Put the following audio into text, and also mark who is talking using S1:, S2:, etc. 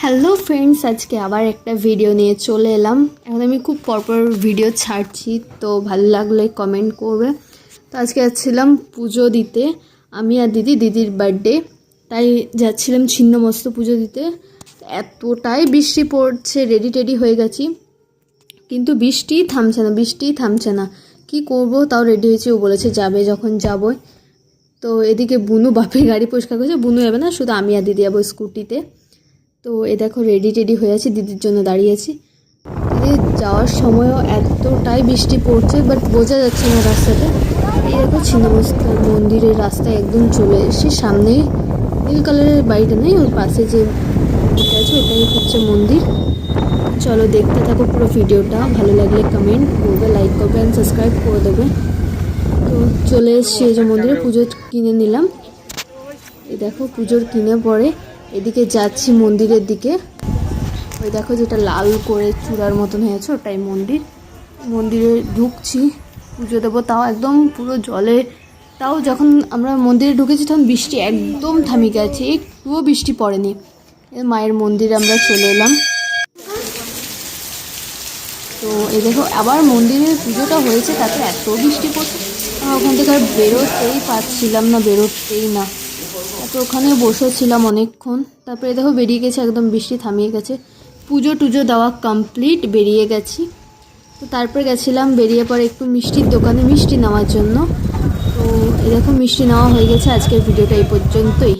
S1: Hello friends, আজকে আবার একটা ভিডিও নিয়ে চলে এলাম। এখন আমি খুব পরপর ভিডিও ছাড়ছি, তো ভালো লাগলে কমেন্ট করবে। তো আজকে যাচ্ছিলাম পুজো দিতে, আমি আর দিদির বার্থডে, তাই যাচ্ছিলাম ছিন্নমস্ত পুজো দিতে। এতটাই বৃষ্টি পড়ছে, রেডি টেডি হয়ে গেছি, কিন্তু বৃষ্টিই থামছে না। কি করব, তাও রেডি হয়েছি। ও বলেছে যাবে যখন যাবই। তো এদিকে বুনু বাপের গাড়ি পরিষ্কার করেছে, বুনু যাবে না, শুধু আমি আর দিদি যাবো স্কুটিতে। তো এ দেখো রেডি টেডি হয়ে আছি, দিদির জন্য দাঁড়িয়েছি। দিদি যাওয়ার সময়ও এতটাই বৃষ্টি পড়ছে, বাট বোঝা যাচ্ছে না রাস্তাতে। এই দেখো ছিন্নমস্তা মন্দিরের রাস্তায় একদম চলে এসেছি। সামনেই নীল কালারের বাড়িটা নেই, ওর পাশে যে এটা আছে ওটাই হচ্ছে মন্দির। চলো দেখতে থাকো পুরো ভিডিওটা, ভালো লাগলে কমেন্ট করবে, লাইক করবে অ্যান্ড সাবস্ক্রাইব করে দেবে। তো চলে এসেছি এই যে মন্দিরে, পুজো কিনে নিলাম। এই দেখো পুজোর কিনে পরে এদিকে যাচ্ছি মন্দিরের দিকে। ওই দেখো যেটা লাল করে চূড়ার মতন হয়েছে ওটাই মন্দিরে ঢুকছি, পুজো দেবো। তাও একদম পুরো জলে, তাও যখন আমরা মন্দিরে ঢুকেছি তখন বৃষ্টি একদম থামে গেছে, একটুও বৃষ্টি পড়েনি। মায়ের মন্দিরে আমরা চলে এলাম। তো এই দেখো আবার মন্দিরে পুজোটা হয়েছে, তাতে এত বৃষ্টি পড়ছে, ওখান থেকে আর বেরোতেই পারছিলাম না, তো ওখানে বসেছিলাম অনেকক্ষণ। তারপরে দেখো বেরিয়ে গেছে, একদম বৃষ্টি থামিয়ে গেছে। পুজো টুজো দেওয়া কমপ্লিট, বেরিয়ে গেছি। তো তারপরে গেছিলাম, বেরিয়ে পরে একটু মিষ্টির দোকানে মিষ্টি নেওয়ার জন্য। তো এই দেখো মিষ্টি নেওয়া হয়ে গেছে। আজকের ভিডিওটা এই পর্যন্তই।